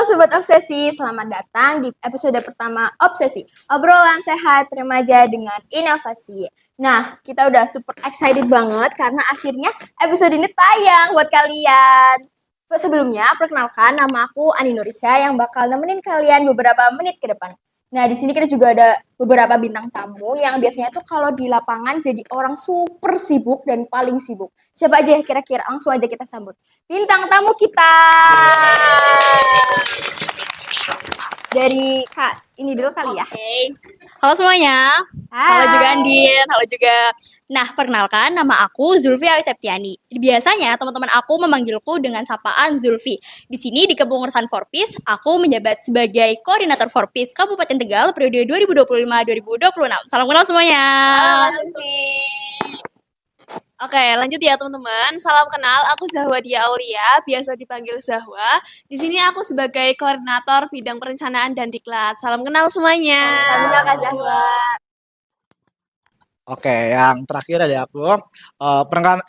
Sobat Obsesi, selamat datang di episode pertama Obsesi, obrolan sehat remaja dengan inovasi. Nah, kita udah super excited banget karena akhirnya episode ini tayang buat kalian. Sebelumnya, perkenalkan nama aku Ani Nurisha yang bakal nemenin kalian beberapa menit ke depan. Nah, di sini kita juga ada beberapa bintang tamu yang biasanya tuh kalau di lapangan jadi orang super sibuk dan paling sibuk. Siapa aja ya kira-kira? Langsung aja kita sambut bintang tamu kita. Dari Kak, ini dulu kali ya. Oke. Halo semuanya. Halo juga Andin. Halo juga. Nah, perkenalkan nama aku Zulfi Awi Septiani. Biasanya teman-teman aku memanggilku dengan sapaan Zulfi. Di sini di Kepengurusan Forpis, aku menjabat sebagai koordinator Forpis Kabupaten Tegal periode 2025-2026. Salam kenal semuanya. Halo Zulfi. Oke, lanjut ya teman-teman. Salam kenal, aku Zahwa Dia Aulia, biasa dipanggil Zahwa. Di sini aku sebagai koordinator bidang perencanaan dan diklat. Salam kenal semuanya. Salam kenal Kak Zahwa. Oke, yang terakhir ada aku.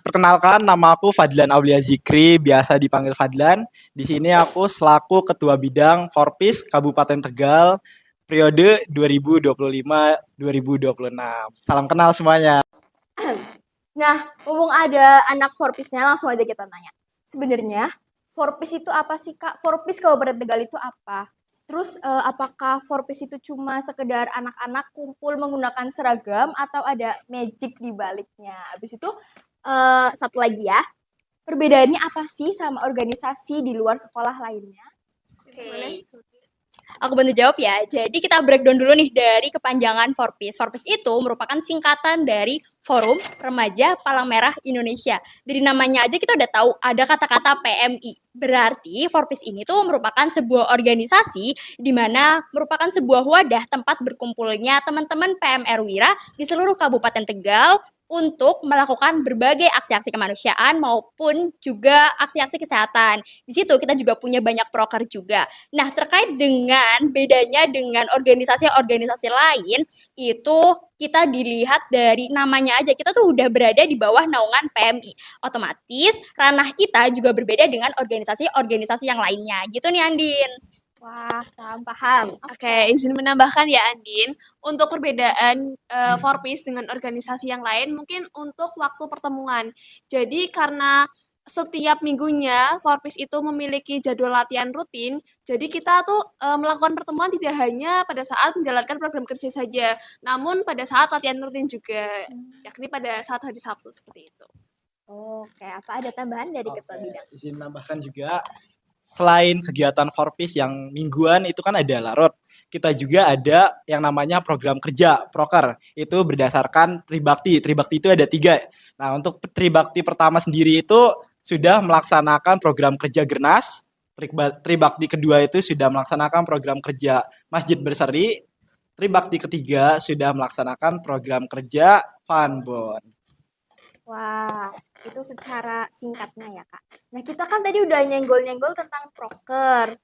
Perkenalkan, nama aku Fadlan Aulia Zikri, biasa dipanggil Fadlan. Di sini aku selaku Ketua Bidang Forpis Kabupaten Tegal, periode 2025-2026. Salam kenal semuanya. Nah, mumpung ada anak Forpisnya, langsung aja kita tanya. Sebenarnya, Forpis itu apa sih, Kak? Forpis Kabupaten Tegal itu apa? Terus, apakah Forpis itu cuma sekedar anak-anak kumpul menggunakan seragam atau ada magic di baliknya? Habis itu, satu lagi ya, perbedaannya apa sih sama organisasi di luar sekolah lainnya? Oke. Aku bantu jawab ya. Jadi kita breakdown dulu nih dari kepanjangan Forpis. Forpis itu merupakan singkatan dari Forum Remaja Palang Merah Indonesia. Dari namanya aja kita udah tahu ada kata-kata PMI. Berarti Forpis ini tuh merupakan sebuah organisasi di mana merupakan sebuah wadah tempat berkumpulnya teman-teman PMR Wira di seluruh Kabupaten Tegal untuk melakukan berbagai aksi-aksi kemanusiaan maupun juga aksi-aksi kesehatan. Di situ kita juga punya banyak proker juga. Nah, terkait dengan bedanya dengan organisasi-organisasi lain, itu kita dilihat dari namanya aja. Kita tuh udah berada di bawah naungan PMI. Otomatis ranah kita juga berbeda dengan organisasi-organisasi yang lainnya. Gitu nih, Andin. Wah, paham. Oke, izin menambahkan ya Andin, untuk perbedaan Forpis dengan organisasi yang lain mungkin untuk waktu pertemuan. Jadi karena setiap minggunya Forpis itu memiliki jadwal latihan rutin, jadi kita tuh melakukan pertemuan tidak hanya pada saat menjalankan program kerja saja, namun pada saat latihan rutin juga, yakni pada saat hari Sabtu seperti itu. Oke, apa ada tambahan dari Ketua Bidang? Izin menambahkan juga, selain kegiatan Forpis yang mingguan itu kan ada Larut, kita juga ada yang namanya program kerja, proker. Itu berdasarkan Tribakti. Tribakti itu ada 3. Nah, untuk Tribakti pertama sendiri itu sudah melaksanakan program kerja Gernas. Tribakti kedua itu sudah melaksanakan program kerja Masjid Berseri. Tribakti ketiga sudah melaksanakan program kerja Funbon. Wah, itu secara singkatnya ya, Kak. Nah, kita kan tadi udah nyenggol-nyenggol tentang proker.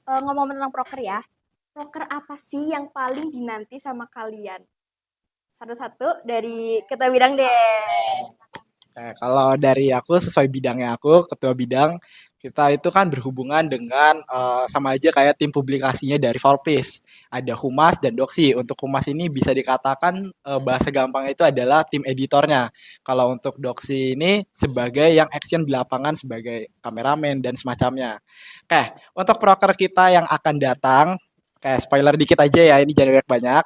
Ngomong tentang proker ya, proker apa sih yang paling dinanti sama kalian? Satu-satu dari Ketua Bidang deh. Kalau dari aku, sesuai bidangnya aku, Ketua Bidang, kita itu kan berhubungan dengan sama aja kayak tim publikasinya dari Forpis. Ada Humas dan Doksi. Untuk Humas ini bisa dikatakan bahasa gampangnya itu adalah tim editornya. Kalau untuk Doksi ini sebagai yang action di lapangan sebagai kameramen dan semacamnya. Oke, untuk proker kita yang akan datang, kayak spoiler dikit aja ya, ini jangan banyak.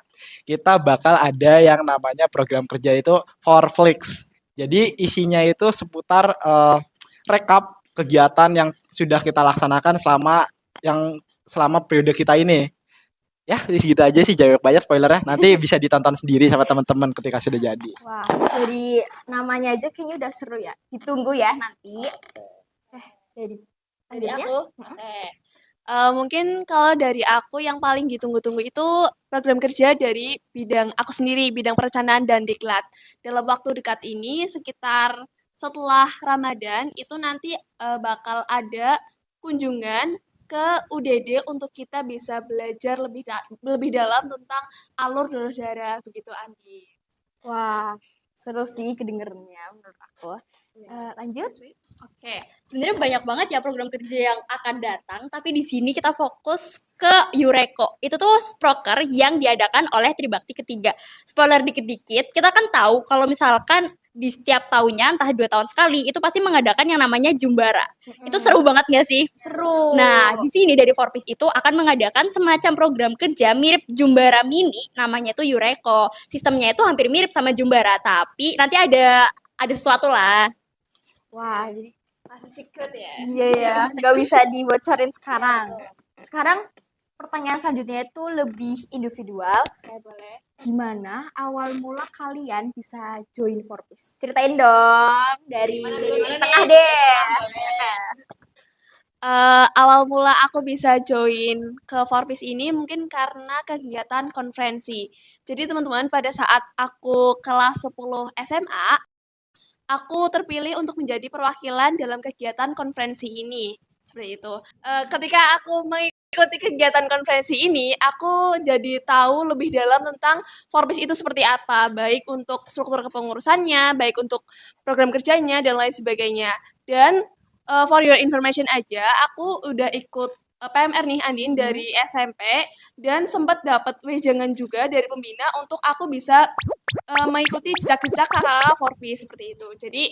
Kita bakal ada yang namanya program kerja itu Forflix. Jadi isinya itu seputar rekap kegiatan yang sudah kita laksanakan selama periode kita ini. Ya, segitu aja sih, jawab banyak spoilernya. Nanti bisa ditonton sendiri sama teman-teman ketika sudah jadi. Wah, dari namanya aja kayaknya udah seru ya. Ditunggu ya nanti. Dari aku? Oke. Mungkin kalau dari aku yang paling ditunggu-tunggu itu program kerja dari bidang aku sendiri, bidang perencanaan dan diklat. Dalam waktu dekat ini, sekitar setelah Ramadan, itu nanti bakal ada kunjungan ke UDD untuk kita bisa belajar lebih dalam tentang alur donor darah, begitu Andi. Wah, seru sih kedengerannya menurut aku. Lanjut. Oke, sebenarnya banyak banget ya program kerja yang akan datang, tapi di sini kita fokus ke Eureko. Itu tuh proker yang diadakan oleh Tribakti ketiga. Spoiler dikit-dikit, kita kan tahu kalau misalkan di setiap tahunnya, entah 2 tahun sekali, itu pasti mengadakan yang namanya Jumbara. Itu seru banget nggak sih? Seru. Nah, di sini dari Forpis itu akan mengadakan semacam program kerja mirip Jumbara Mini, namanya tuh Eureko. Sistemnya itu hampir mirip sama Jumbara, tapi nanti ada sesuatu lah. Wah, jadi Masih secret ya. iya ya, nggak bisa dibocorin sekarang. Sekarang pertanyaan selanjutnya itu lebih individual. Oke, boleh. Gimana awal mula kalian bisa join Forpis? Ceritain dong dari mana tengah nih? deh. Awal mula aku bisa join ke Forpis ini mungkin karena kegiatan konferensi. Jadi teman-teman pada saat aku kelas 10 SMA, aku terpilih untuk menjadi perwakilan dalam kegiatan konferensi ini. Seperti itu. Ketika aku mengikuti kegiatan konferensi ini, aku jadi tahu lebih dalam tentang Forbes itu seperti apa, baik untuk struktur kepengurusannya, baik untuk program kerjanya, dan lain sebagainya. Dan for your information aja, aku udah ikut PMR nih Andin dari SMP dan sempat dapat wejangan juga dari pembina untuk aku bisa mengikuti jejak-jejak kakak Forbes seperti itu. Jadi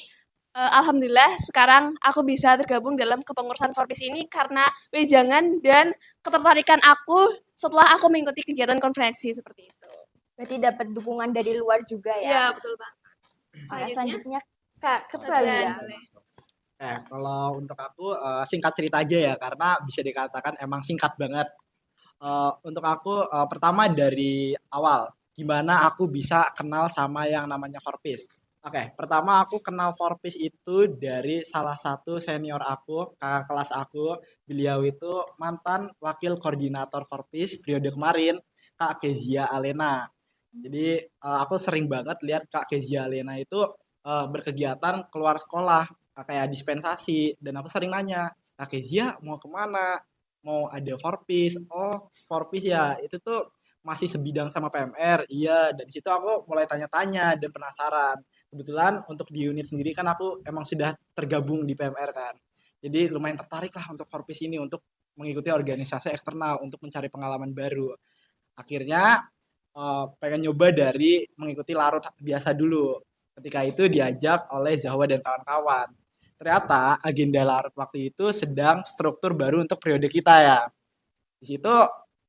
alhamdulillah sekarang aku bisa tergabung dalam kepengurusan Forbes ini karena wejangan dan ketertarikan aku setelah aku mengikuti kegiatan konferensi seperti itu. Berarti dapat dukungan dari luar juga Iya, ya. betul banget. Selanjutnya Kak Ketua Fauzan, Bidang. boleh. Kalau untuk aku singkat cerita aja ya karena bisa dikatakan emang singkat banget. Untuk aku pertama dari awal gimana aku bisa kenal sama yang namanya Forpis. Oke, pertama aku kenal Forpis itu dari salah satu senior aku, kakak kelas aku. Beliau itu mantan wakil koordinator Forpis periode kemarin, Kak Kezia Alena. Jadi aku sering banget lihat Kak Kezia Alena itu berkegiatan keluar sekolah kayak dispensasi dan aku sering nanya, Kak Kezia mau kemana? Mau ada Forpis? Oh, Forpis ya, itu tuh masih sebidang sama PMR. Iya, dan di situ aku mulai tanya-tanya dan penasaran. Kebetulan untuk di unit sendiri kan aku emang sudah tergabung di PMR kan. Jadi lumayan tertarik lah untuk Forpis ini untuk mengikuti organisasi eksternal untuk mencari pengalaman baru. Akhirnya pengen nyoba dari mengikuti larut biasa dulu. Ketika itu diajak oleh Zahwa dan kawan-kawan. Ternyata agenda larut waktu itu sedang struktur baru untuk periode kita ya. Di situ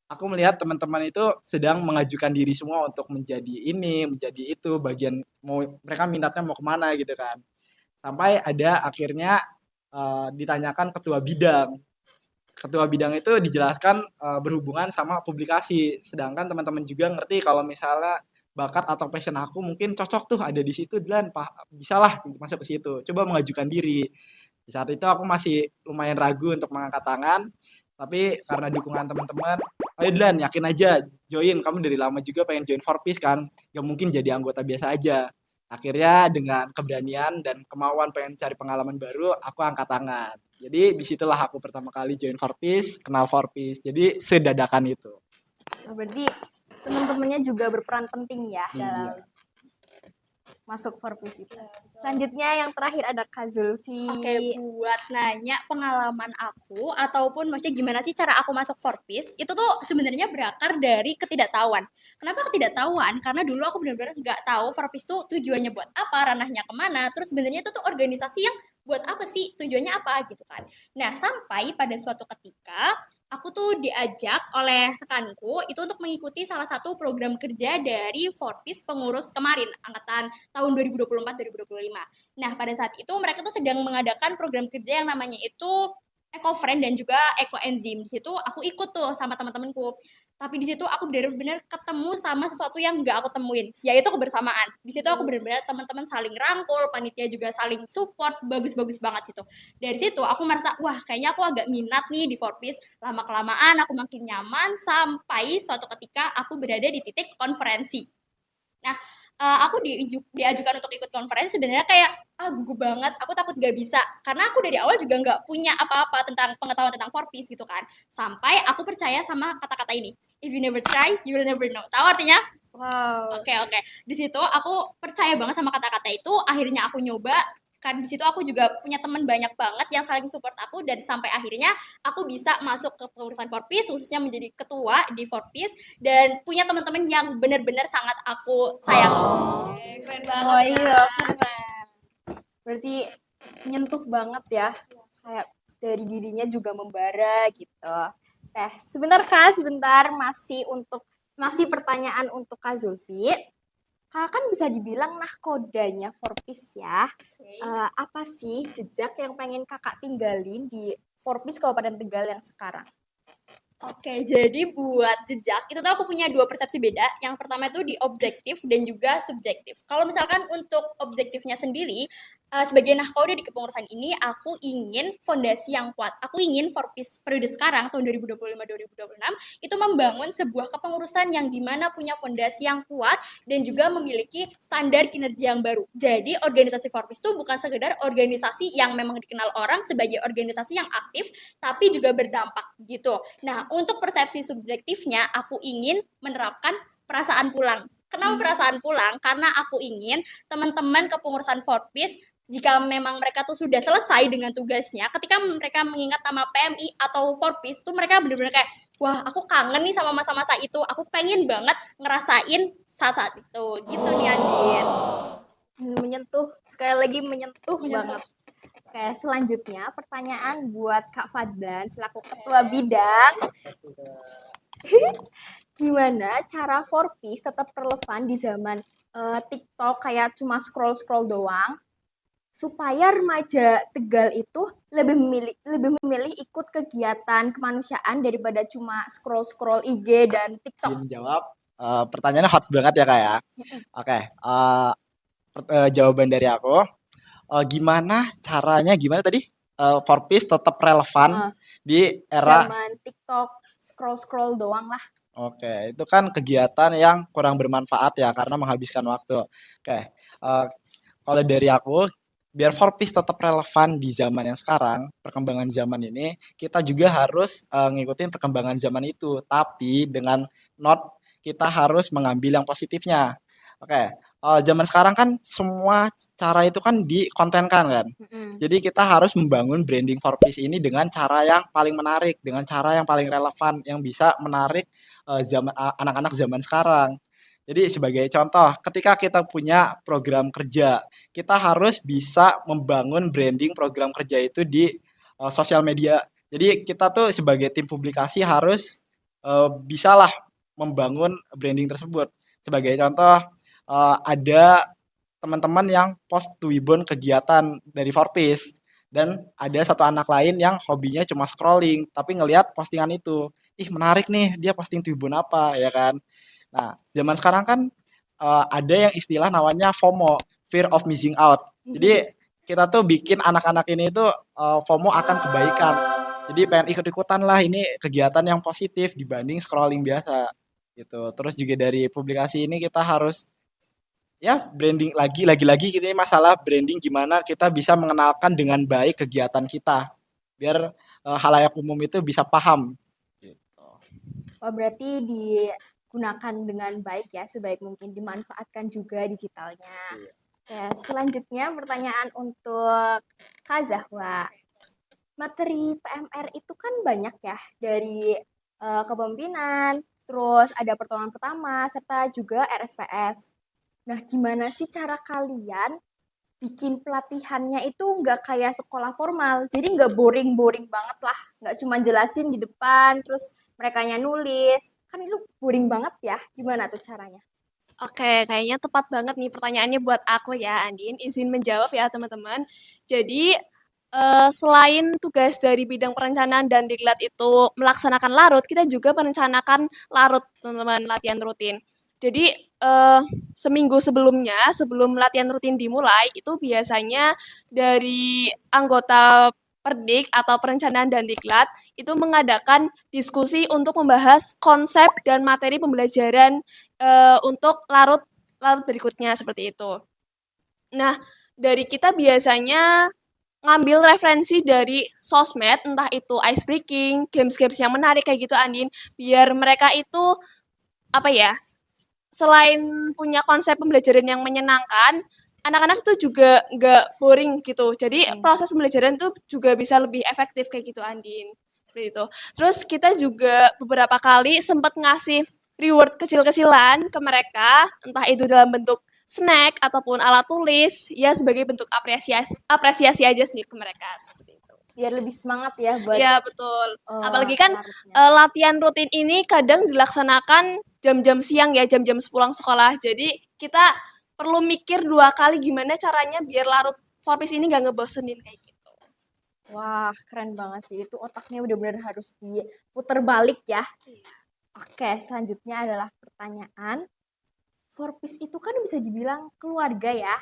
aku melihat teman-teman itu sedang mengajukan diri semua untuk menjadi ini, menjadi itu, bagian mau mereka minatnya mau kemana gitu kan. Sampai ada akhirnya ditanyakan ketua bidang. Ketua bidang itu dijelaskan berhubungan sama publikasi. Sedangkan teman-teman juga ngerti kalau misalnya bakat atau passion aku mungkin cocok tuh ada di situ dan bisalah masuk ke situ. Coba mengajukan diri. Di saat itu aku masih lumayan ragu untuk mengangkat tangan, tapi karena dukungan teman-teman, ayo Dlan, yakin aja join. Kamu dari lama juga pengen join Forpis kan, gak mungkin jadi anggota biasa aja. Akhirnya dengan keberanian dan kemauan pengen cari pengalaman baru, aku angkat tangan. Jadi disitulah aku pertama kali join Forpis, kenal Forpis. Jadi sedadakan itu. Oh, berarti teman-temannya juga berperan penting ya Iya. dalam masuk Forpis itu. Selanjutnya yang terakhir ada Kak Zulfi. Oke, buat nanya pengalaman aku ataupun maksudnya gimana sih cara aku masuk Forpis, itu tuh sebenarnya berakar dari ketidaktahuan. Kenapa ketidaktahuan? Karena dulu aku benar-benar nggak tahu Forpis tuh tujuannya buat apa, ranahnya kemana, terus sebenarnya itu tuh organisasi yang buat apa sih, tujuannya apa gitu kan. Nah, sampai pada suatu ketika aku tuh diajak oleh rekanku itu untuk mengikuti salah satu program kerja dari Fortis pengurus kemarin angkatan tahun 2024-2025. Nah, pada saat itu mereka tuh sedang mengadakan program kerja yang namanya itu EcoFriend dan juga EcoEnzyme. Di situ aku ikut tuh sama teman-temanku. Tapi di situ aku benar-benar ketemu sama sesuatu yang nggak aku temuin, yaitu kebersamaan. Di situ aku benar-benar teman-teman saling rangkul, panitia juga saling support, bagus-bagus banget situ. Dari situ aku merasa, wah kayaknya aku agak minat nih di Forpis. Lama-kelamaan aku makin nyaman sampai suatu ketika aku berada di titik konferensi. Nah, aku diajukan untuk ikut konferensi sebenarnya kayak gugup banget, aku takut gak bisa karena aku dari awal juga nggak punya apa-apa tentang pengetahuan tentang Forpis gitu kan. Sampai aku percaya sama kata-kata ini, if you never try, you will never know. Tahu artinya? Wow. Oke. Di situ aku percaya banget sama kata-kata itu, akhirnya aku nyoba Kan di situ aku juga punya teman banyak banget yang saling support aku dan sampai akhirnya aku bisa masuk ke pengurusan Forpis, khususnya menjadi ketua di Forpis dan punya teman-teman yang benar-benar sangat aku sayangi. Keren Oh banget ya. iya, keren. Berarti nyentuh banget ya. Kayak dari dirinya juga membara gitu. Sebentar Kak, sebentar masih pertanyaan untuk Kak Zulfi. Kak kan bisa dibilang nahkodanya Forpis ya. Apa sih jejak yang pengen Kakak tinggalin di Forpis Kabupaten Tegal yang sekarang? Oke, jadi buat jejak, itu tuh aku punya dua persepsi beda. Yang pertama itu di objektif dan juga subjektif. Kalau misalkan untuk objektifnya sendiri, sebagai nahkoda di kepengurusan ini, aku ingin fondasi yang kuat. Aku ingin Forpis periode sekarang, tahun 2025-2026, itu membangun sebuah kepengurusan yang dimana punya fondasi yang kuat dan juga memiliki standar kinerja yang baru. Jadi organisasi Forpis itu bukan sekedar organisasi yang memang dikenal orang sebagai organisasi yang aktif, tapi juga berdampak gitu. Nah, untuk persepsi subjektifnya, aku ingin menerapkan perasaan pulang. Kenapa perasaan pulang? Karena aku ingin teman-teman kepengurusan Forpis jika memang mereka tuh sudah selesai dengan tugasnya, ketika mereka mengingat nama PMI atau Forpis tuh mereka benar-benar kayak, wah aku kangen nih sama masa-masa itu, aku pengen banget ngerasain saat-saat itu, gitu nih Andin. Menyentuh, sekali lagi menyentuh banget. Oke, selanjutnya pertanyaan buat Kak Fadlan selaku ketua bidang. Gimana cara Forpis tetap relevan di zaman TikTok kayak cuma scroll-scroll doang supaya remaja Tegal itu lebih memilih ikut kegiatan kemanusiaan daripada cuma scroll-scroll IG dan TikTok. Izin jawab. Pertanyaannya hot banget ya Kak ya. Oke, jawaban dari aku. Gimana tadi Forpis tetap relevan di era. Zaman TikTok scroll-scroll doang lah. Oke, itu kan kegiatan yang kurang bermanfaat ya karena menghabiskan waktu. Oke, kalau dari aku, biar Forpis tetap relevan di zaman yang sekarang, perkembangan zaman ini, kita juga harus ngikutin perkembangan zaman itu. Tapi dengan not kita harus mengambil yang positifnya. Oke, zaman sekarang kan semua cara itu kan dikontenkan kan. Jadi kita harus membangun branding Forpis ini dengan cara yang paling menarik, dengan cara yang paling relevan, yang bisa menarik anak-anak zaman sekarang. Jadi sebagai contoh, ketika kita punya program kerja, kita harus bisa membangun branding program kerja itu di sosial media. Jadi kita tuh sebagai tim publikasi harus bisalah membangun branding tersebut. Sebagai contoh, ada teman-teman yang post Twibbon kegiatan dari Forpis dan ada satu anak lain yang hobinya cuma scrolling tapi ngelihat postingan itu, ih menarik nih dia posting Twibbon apa ya kan. Nah zaman sekarang kan ada yang istilah namanya FOMO, fear of missing out. Jadi kita tuh bikin anak-anak ini tuh FOMO akan kebaikan. Jadi pengen ikut-ikutan lah ini kegiatan yang positif dibanding scrolling biasa gitu. Terus juga dari publikasi ini kita harus ya branding lagi-lagi ini masalah branding gimana kita bisa mengenalkan dengan baik kegiatan kita biar halayak umum itu bisa paham gitu. Oh, berarti digunakan dengan baik ya, sebaik mungkin dimanfaatkan juga digitalnya. Ya, selanjutnya pertanyaan untuk Kak Zahwa. Materi PMR itu kan banyak ya, dari kepemimpinan, terus ada pertolongan pertama, serta juga RSPS. Nah, gimana sih cara kalian bikin pelatihannya itu nggak kayak sekolah formal, jadi nggak boring-boring banget lah, nggak cuma jelasin di depan, terus merekanya nulis, kan itu boring banget ya, gimana tuh caranya? Oke, kayaknya tepat banget nih pertanyaannya buat aku ya, Andin. Izin menjawab ya, teman-teman. Jadi, selain tugas dari bidang perencanaan dan diklat itu melaksanakan larut, kita juga merencanakan larut, teman-teman, latihan rutin. Jadi, seminggu sebelumnya, sebelum latihan rutin dimulai, itu biasanya dari anggota Perdik atau perencanaan dan diklat itu mengadakan diskusi untuk membahas konsep dan materi pembelajaran untuk larut berikutnya seperti itu. Nah, dari kita biasanya ngambil referensi dari sosmed, entah itu ice breaking, games-games yang menarik kayak gitu Andin, biar mereka itu apa ya, selain punya konsep pembelajaran yang menyenangkan, anak-anak tuh juga nggak boring gitu. Jadi proses pembelajaran tuh juga bisa lebih efektif kayak gitu, Andin. Seperti itu. Terus kita juga beberapa kali sempat ngasih reward kecil-kecilan ke mereka, entah itu dalam bentuk snack ataupun alat tulis, ya sebagai bentuk apresiasi aja sih ke mereka seperti itu. Biar lebih semangat ya buat Iya, betul. Apalagi kan larutnya. latihan rutin ini kadang dilaksanakan jam-jam siang ya, jam-jam sepulang sekolah. Jadi kita perlu mikir 2 kali gimana caranya biar larut Forpis ini nggak ngebosenin kayak gitu. Wah, keren banget sih. Itu otaknya benar-benar harus diputer balik ya. Oke, selanjutnya adalah pertanyaan. Forpis itu kan bisa dibilang keluarga ya.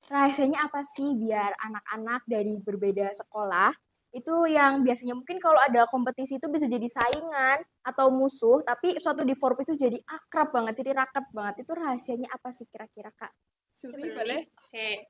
Rahasianya apa sih biar anak-anak dari berbeda sekolah itu yang biasanya mungkin kalau ada kompetisi itu bisa jadi saingan atau musuh, tapi suatu di Forpis itu jadi akrab banget, jadi raket banget. Itu rahasianya apa sih kira-kira, Kak? Sebenarnya boleh. Oke.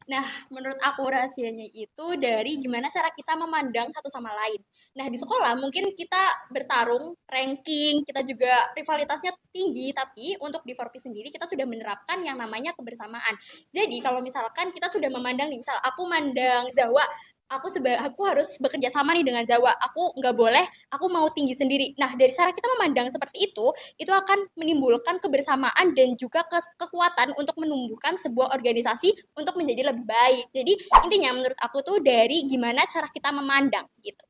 Nah, menurut aku rahasianya itu dari gimana cara kita memandang satu sama lain. Nah, di sekolah mungkin kita bertarung, ranking, kita juga rivalitasnya tinggi, tapi untuk di Forpis sendiri kita sudah menerapkan yang namanya kebersamaan. Jadi, kalau misalkan kita sudah memandang nih, misal aku mandang Zawa, aku harus bekerja sama nih dengan Zawa. Aku nggak boleh, aku mau tinggi sendiri. Nah, dari cara kita memandang seperti itu akan menimbulkan kebersamaan dan juga kekuatan untuk menumbuhkan sebuah organisasi untuk menjadi lebih baik. Jadi, intinya menurut aku tuh dari gimana cara kita memandang gitu.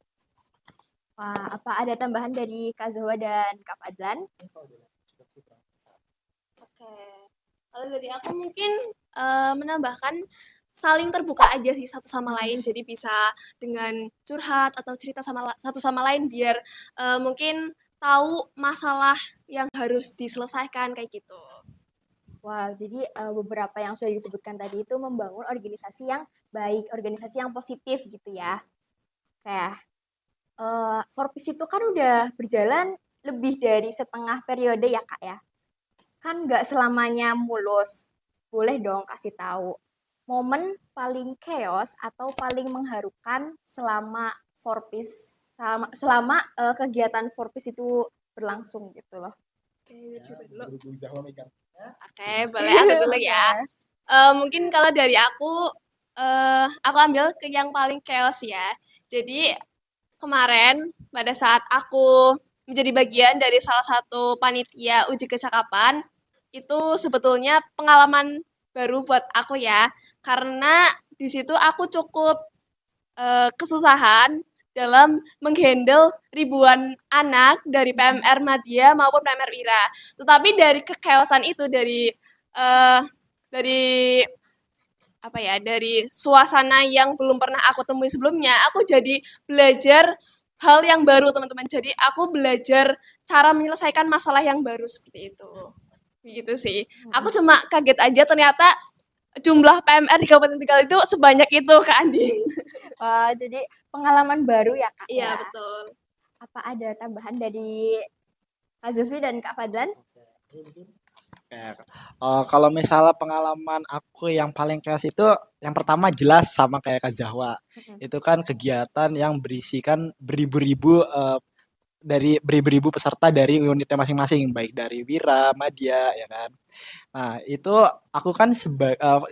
Wah, apa ada tambahan dari Kak Zahwa dan Kak Fadlan? Oke. Kalau dari aku mungkin menambahkan saling terbuka aja sih satu sama lain. Jadi bisa dengan curhat atau cerita satu sama lain biar mungkin tahu masalah yang harus diselesaikan kayak gitu. Wow, jadi beberapa yang sudah disebutkan tadi itu membangun organisasi yang baik, organisasi yang positif gitu ya. Kayak Forpis itu kan udah berjalan lebih dari setengah periode ya Kak ya. Kan nggak selamanya mulus. Boleh dong kasih tahu momen paling chaos atau paling mengharukan selama Forpis selama kegiatan Forpis itu berlangsung gitu loh. Oke, siapa dulu? Berhubung Zahwa megang. Oke, boleh aku dulu ya. Mungkin kalau dari aku ambil ke yang paling chaos ya. Jadi kemarin pada saat aku menjadi bagian dari salah satu panitia uji kecakapan, itu sebetulnya pengalaman baru buat aku ya. Karena di situ aku cukup kesusahan dalam menghandle ribuan anak dari PMR Madya maupun PMR Wira. Tetapi dari kekeosan itu, dari apa ya, dari suasana yang belum pernah aku temui sebelumnya, aku jadi belajar hal yang baru teman-teman. Jadi aku belajar cara menyelesaikan masalah yang baru seperti itu. Begitu sih. Aku cuma kaget aja ternyata jumlah PMR di Kabupaten Tegal itu sebanyak itu, Kak Andi. Wah, jadi pengalaman baru ya Kak Iya, ya. betul. Apa ada tambahan dari Kak Zulfi dan Kak Fadlan? Kayak, kalau misalnya pengalaman aku yang paling chaos itu yang pertama jelas sama kayak Kak Zahwa. Itu kan kegiatan yang berisikan dari beribu-ribu peserta dari unitnya masing-masing, baik dari Wira, Madya, ya kan. Nah, itu aku kan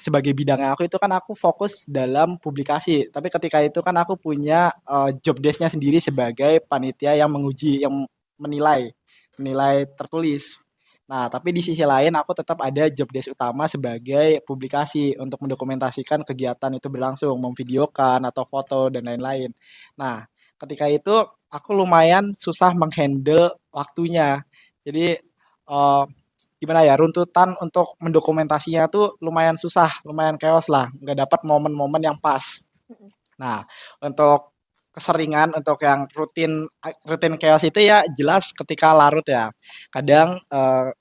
sebagai bidangnya aku itu kan aku fokus dalam publikasi. Tapi ketika itu kan aku punya job desk-nya sendiri sebagai panitia yang menguji, yang menilai tertulis. Nah, tapi di sisi lain aku tetap ada job desk utama sebagai publikasi untuk mendokumentasikan kegiatan itu berlangsung, memvideokan atau foto dan lain-lain. Nah, ketika itu aku lumayan susah menghandle waktunya. Jadi gimana ya, runtutan untuk mendokumentasinya tuh lumayan susah, lumayan chaos lah, nggak dapat momen-momen yang pas. Nah, untuk keseringan untuk yang rutin chaos itu ya jelas ketika larut ya. Kadang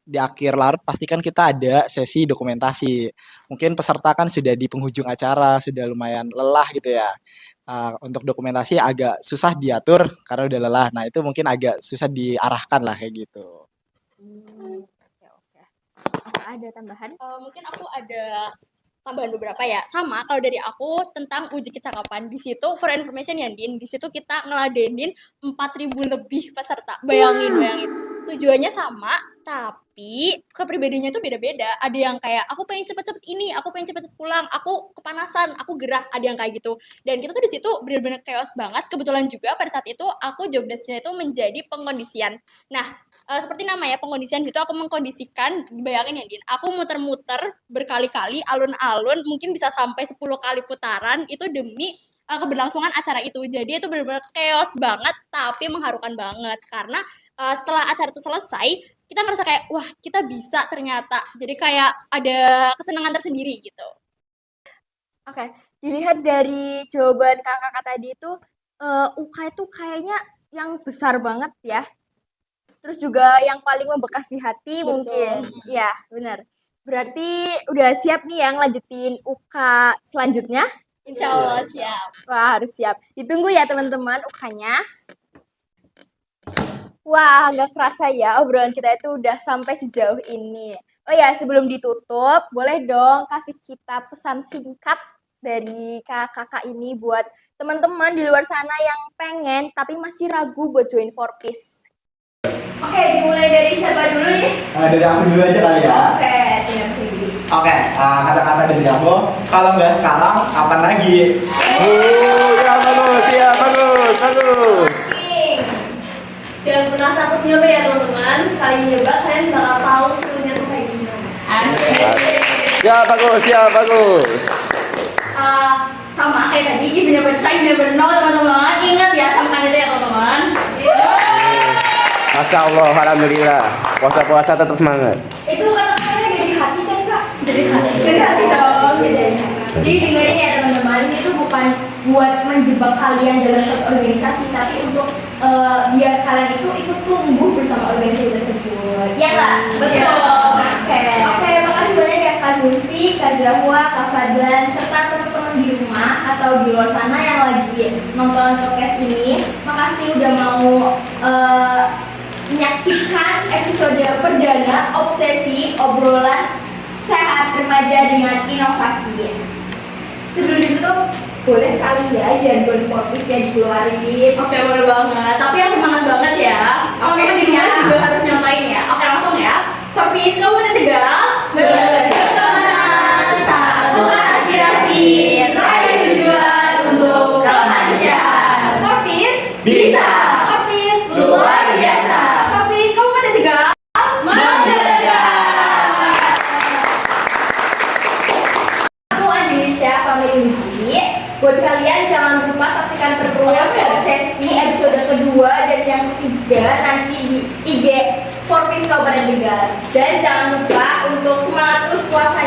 di akhir larut pasti kan kita ada sesi dokumentasi. Mungkin peserta kan sudah di penghujung acara, sudah lumayan lelah gitu ya. Untuk dokumentasi agak susah diatur karena udah lelah. Nah, itu mungkin agak susah diarahkan lah kayak gitu. Oke. Apa ada tambahan? Mungkin aku ada tambahan beberapa ya. Sama kalau dari aku tentang uji kecakapan. Di situ for information ya Din, di situ kita ngeladenin 4.000 lebih peserta. Bayangin. Tujuannya sama, Tapi kepribadiannya tuh beda-beda. Ada yang kayak aku pengen cepet-cepet ini, aku pengen cepet-cepet pulang, aku kepanasan, aku gerah. Ada yang kayak gitu. Dan kita tuh di situ benar-benar chaos banget. Kebetulan juga pada saat itu aku job desk-nya itu menjadi pengkondisian. Nah, seperti namanya pengkondisian itu aku mengkondisikan, bayangin ya Din, aku muter-muter berkali-kali alun-alun, mungkin bisa sampai 10 kali putaran itu demi keberlangsungan acara itu. Jadi itu benar-benar chaos banget tapi mengharukan banget karena setelah acara itu selesai kita ngerasa kayak wah kita bisa ternyata. Jadi kayak ada kesenangan tersendiri gitu. Oke, dilihat dari jawaban kakak tadi itu UK itu kayaknya yang besar banget ya. Terus juga yang paling membekas di hati Betul. mungkin. Iya, benar. Berarti udah siap nih yang lanjutin UK selanjutnya? Insya Allah siap. Wah, harus siap. Ditunggu ya teman-teman UK-nya. Wah, nggak kerasa ya obrolan kita itu udah sampai sejauh ini. Oh ya, sebelum ditutup, boleh dong kasih kita pesan singkat dari kakak ini buat teman-teman di luar sana yang pengen tapi masih ragu buat join Forpis. Oke, dimulai dari siapa dulu nih? Dari aku dulu aja kali ya. Oke, tidak sendiri. Oke, kata-kata dari aku, kalau nggak sekarang, kapan lagi? Ya bagus, ya bagus, bagus. Jangan pernah takut nyoba ya teman-teman. Sekali nyoba kalian bakal tahu serunya tuh kayak gimana. Ya bagus, ya bagus. Sama kayak tadi, you never try, you never know teman-teman. Ingat ya sama itu ya teman-teman. Masya Allah, alhamdulillah. Puasa-puasa tetap semangat. Itu kata-katanya dari hati kan kak? Dari hati. Dari hati dong. Jadi dengerin ya teman-teman, ini tuh bukan buat menjebak kalian dalam suatu organisasi, tapi untuk biar kalian itu ikut tumbuh bersama organisasi tersebut. Ya nggak? Betul. Oke, makasih banyak ya Kak Zulfi, Kak Zahwa, Kak Fadlan, serta teman-teman di rumah atau di luar sana yang lagi nonton podcast ini. Makasih udah mau menyaksikan episode perdana Obsesi Obrolan Sehat Remaja dengan Inovasi. Sebelum ditutup, boleh kali ya jargon Forpis ya dikeluarin. Oke, boleh banget. Tapi yang semangat banget ya. Oke, siap. juga harus nyontain ya. Oke, langsung ya. Forpis, kamu udah tegal? Berteman, satukan aspirasi, raih tujuan untuk kemanusiaan. Forpis, Bisa. Forpis, Luar biasa. Forpis, kamu udah tegal? Aku Andelisha pamit undur diri. Buat kalian jangan lupa saksikan terus Obsesi episode kedua dan yang ketiga nanti di IG Forpis Kabupaten Tegal. Dan jangan lupa untuk semangat terus puasa